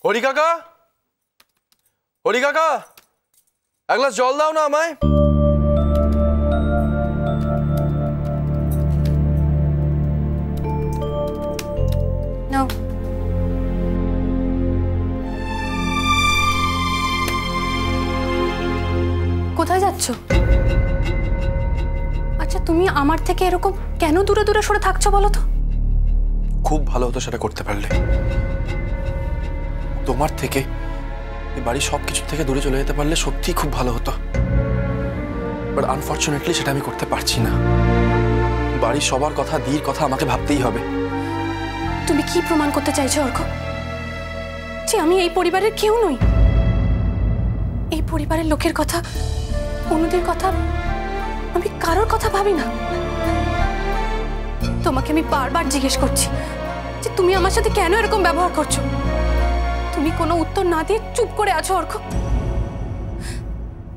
হরি কাকা, হরি কাকা, এক গ্লাস জল দাও না আমায়। নাও। কোথায় যাচ্ছ? আচ্ছা, তুমি আমার থেকে এরকম কেন দূরে দূরে সরে থাকছো বলো তো? খুব ভালো হতো সেটা করতে পারলে। তোমার থেকে, এই বাড়ির সবকিছু থেকে দূরে চলে যেতে পারলে সত্যিই খুব ভালো হতো। বাট আনফরচুনেটলি সেটা আমি করতে পারছি না। বাড়ির সবার কথা, দির কথা আমাকে ভাবতেই হবে। তুমি কি প্রমাণ করতে চাইছো অর্ক? যে আমি এই পরিবারের কেউ নই? এই পরিবারের লোকের কথা, অনুদের কথা, আমি কারোর কথা ভাবি না। তোমাকে আমি বারবার জিজ্ঞেস করছি যে তুমি আমার সাথে কেন এরকম ব্যবহার করছো। তুমি কোনো উত্তর না দিয়ে চুপ করে আছো অর্ক।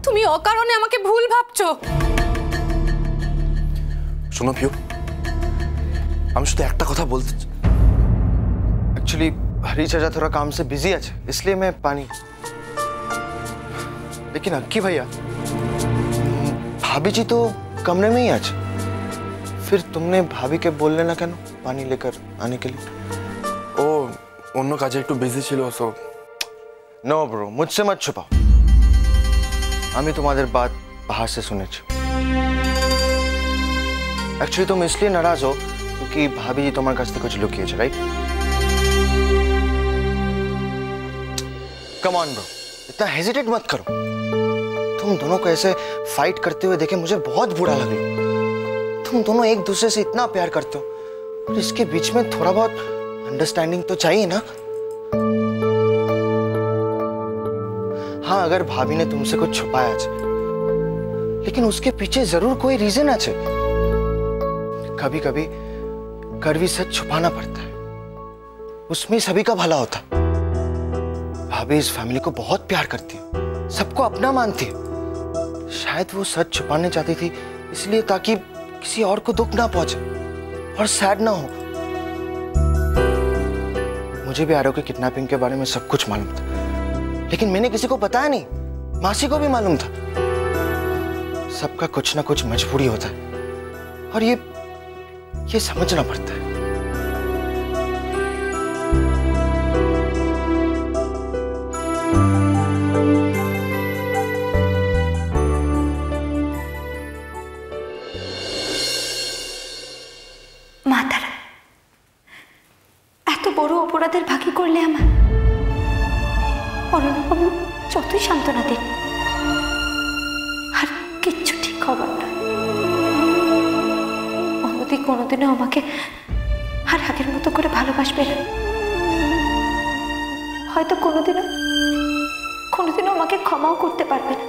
তুমি অকারণে আমাকে ভুল ভাবছো। শোনো পিউ, আমি শুধু একটা কথা বলতে। एक्चुअली हरी चाचा थोड़ा काम से बिजी है, इसलिए मैं पानी। लेकिन अक्की भैया, भाभी जी तो कमरे में ही आज। फिर तुमने भाभी के बोलने ना कहना पानी लेकर आने के लिए। ও অন্য কাজে একটু বিজি ছিল। সো नो ब्रो, मुझसे मत छुपाओ। আমি তোমাদের बात बाहर से सुनेছি। एक्चुअली तुम इसलिए नाराज हो क्योंकि भाभी जी तुम्हारे काछ থেকে कुछ लुकिয়েছে, राइट? कम ऑन ब्रो, इतना हेजिटेट मत करो। तुम दोनों को ऐसे फाइट करते हुए देखे मुझे बहुत बुरा लगे। तुम दोनों एक दूसरे से इतना प्यार करते हो और इसके बीच में थोड़ा बहुत अंडरस्टैंडिंग तो चाहिए ना। हाँ, अगर भाभी ने तुमसे कुछ छुपाया है, लेकिन उसके पीछे जरूर कोई रीजन है। कभी कभी कड़वी सच छुपाना पड़ता है, उसमें सभी का भला होता। भाभी इस फैमिली को बहुत प्यार करती है, सबको अपना मानती है। शायद वो सच छुपाने चाहती थी इसलिए ताकि किसी और को दुख ना पहुंचे और सैड ना हो। मुझे भी आरव के किडनैपिंग के बारे में सब कुछ मालूम था, लेकिन मैंने किसी को बताया नहीं। मासी को भी मालूम था। सबका कुछ ना कुछ मजबूरी होता है और ये समझना पड़ता है। মাতারা এত বড় অপরাধের ভাগী করলে আমার। অরণ্যবাবু যতই সান্ত্বনা দিন, আর কিচ্ছু ঠিক খবর না। অনুদি কোনোদিনও আমাকে আর আগের মতো করে ভালোবাসবে না। হয়তো কোনোদিনও আমাকে ক্ষমাও করতে পারবে না।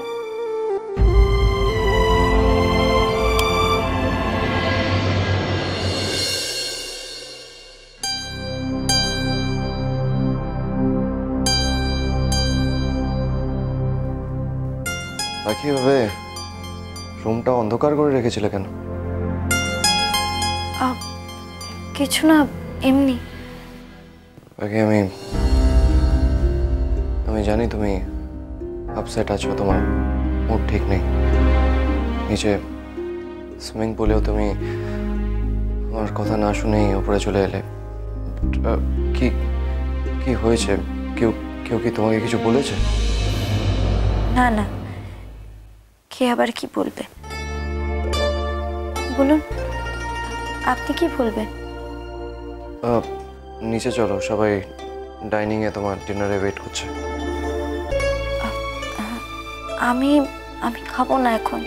কিভাবে রুমটা অন্ধকার করে রেখেছিলে কেন? কিছু না, এমনি। আমি জানি তুমি আপসেট আছো, তোমার মুড ঠিক নেই। নিচে সুইমিং পুলেও তুমি আমার কথা না শুনেই উপরে চলে এলে। কি হয়েছে? কেউ কি তোমাকে কিছু বলেছে? না না, কে আবার কি বলবে? বলুন, আপনি কি বলবেন? নিচে চলো, সবাই ডাইনিং এ তোমার ডিনারে ওয়েট করছে। আমি খাবো না এখন।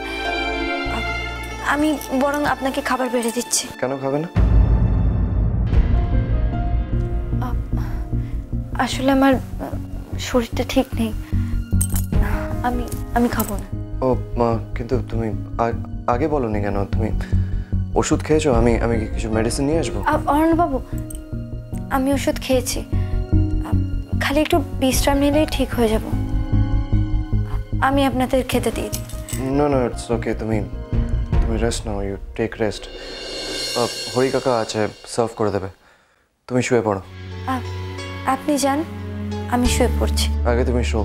আমি বরং আপনাকে খাবার বেড়ে দিচ্ছি। কেন খাবে না? আসলে আমার শরীরটা ঠিক নেই। আমি খাবো না। ও মা, কিন্তু তুমি আগে বলোনি কেন? তুমি ওষুধ খেয়েছো? আমি কিছু মেডিসিন নিয়ে আসবো। অরণ্যবাবু, আমি ওষুধ খেয়েছি, খালি একটু বিশ্রাম নিলেই ঠিক হয়ে যাব। আমি আপনাদের খেতে দিই। নো ইটস ওকে, তুমি রেস্ট নাও, ইউ টেক রেস্ট। হরি কাকা আছে, সার্ভ করে দেবে। তুমি শুয়ে পড়ো। আপনি যান, আমি শুয়ে পড়ছি। আগে তুমি শো।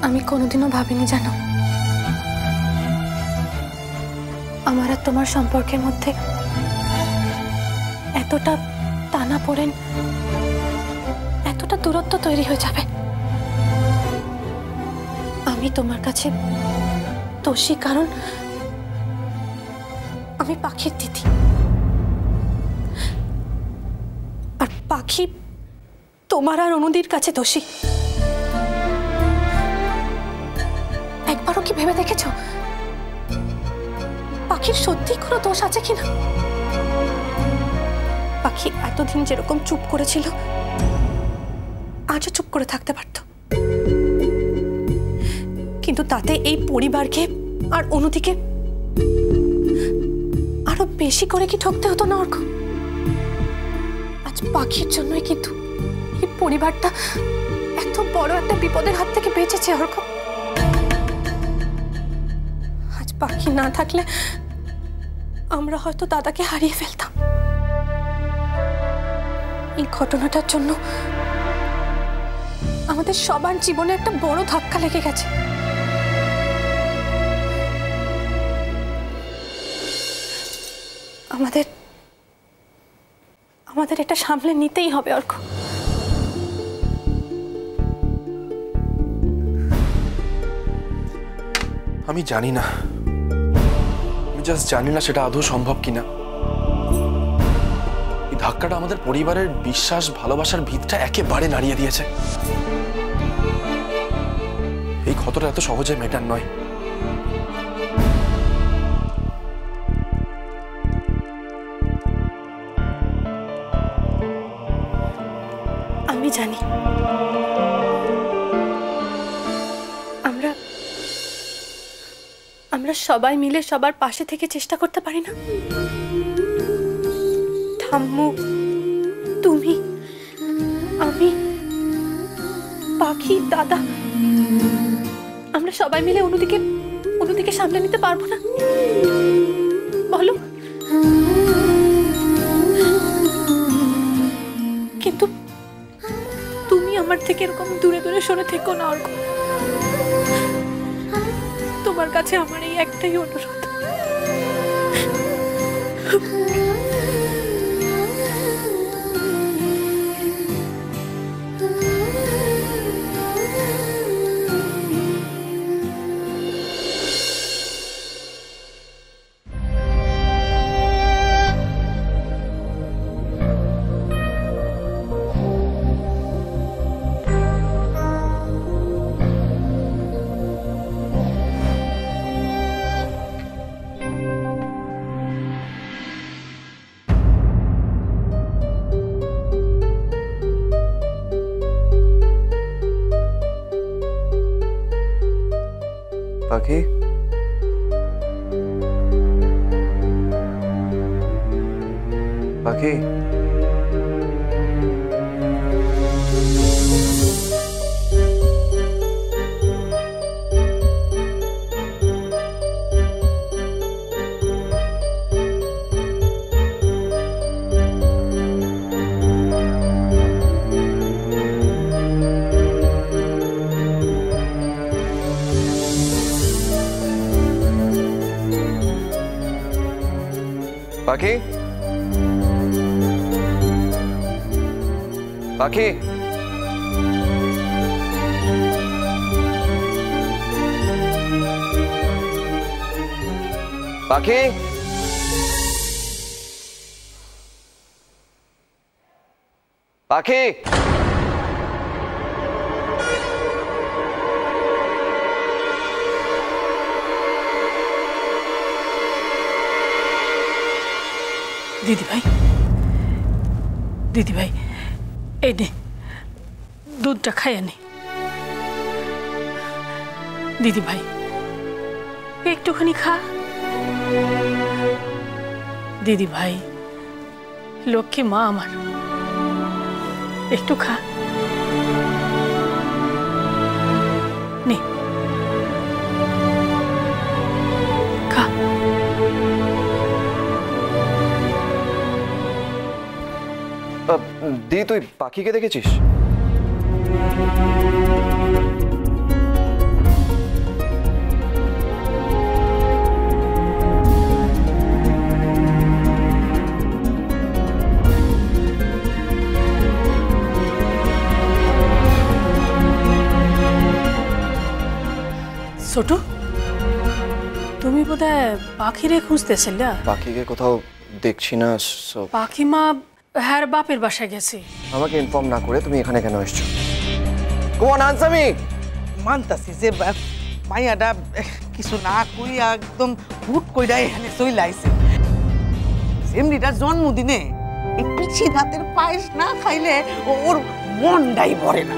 আমি কোনোদিনও ভাবিনি জানো, আমার আর তোমার সম্পর্কের মধ্যে এতটা টানাপোড়েন, এতটা দূরত্ব তৈরি হয়ে যাবে। আমি তোমার কাছে দোষী কারণ আমি পাখির দিদি, আর পাখি তোমার আর অনুদির কাছে দোষী। একবারও কি ভেবে দেখেছ পাখির সত্যি কোনো দোষ আছে কিনা? পাখি এতদিন যেরকম চুপ করেছিল আজও চুপ করে থাকতে পারত, কিন্তু তাতে এই পরিবারকে আর অনুদিকে আরো বেশি করে কি ঠকতে হতো না অর্ক? আজ পাখির জন্যই কিন্তু এই পরিবারটা এত বড় একটা বিপদের হাত থেকে বেঁচেছে অর্ক। আজ পাখি না থাকলে আমরা হয়তো দাদাকে হারিয়ে ফেলতাম। এই ঘটনাটার জন্য আমাদের সবার জীবনে একটা বড় ধাক্কা লেগে গেছে। আমাদের এটা সামলে নিতেই হবে অর্ক। আমি জানি না, আমি জাস্ট জানি না সেটা আদৌ সম্ভব কিনা। এই ধাক্কাটা আমাদের পরিবারের বিশ্বাস ভালোবাসার ভিতটা একেবারে নাড়িয়ে দিয়েছে। এই ক্ষতটা এত সহজে মেটার নয়। আমি জানি আমরা সবাই মিলে সবার পাশে থেকে চেষ্টা করতে পারি না? ঠাম্মু, তুমি, আমি, পাখি, দাদা, আমরা সবাই মিলে অনুদিকে সামলে নিতে পারবো না? বলো। কিন্তু তুমি আমার থেকে এরকম দূরে দূরে সরে থেকো না অর্ক। তোমার কাছে আমার এই একটাই অনুরোধ। পাখি, পাখি, পাখি, পাখি, পাখি, পাখি, দিদি ভাই এই নে দুধটা খাইয়া নে দিদি ভাই একটুখানি খা দিদি ভাই লক্ষ্মী মা আমার একটু খা নে খা দি তুই পাখিকে দেখেছিস? ছোটু তুমি বোধহয় পাখিরে খুঁজতেছিলে পাখিকে কোথাও দেখছি না। পাখি মা হ্যার বাপের বাসায় গেছে। আমাকে ইনফর্ম না করে তুমি এখানে কেন এসছো? কোন আনসার মি? মানতাছি যে মাইয়াটা কিছু না কই একদম হুট কইরা এখানে চলে আইছে। এমনিটার জন্মদিনে এই পিছিয়ে হাতের পায়েস না খাইলে ওর মনটাই ভরে না।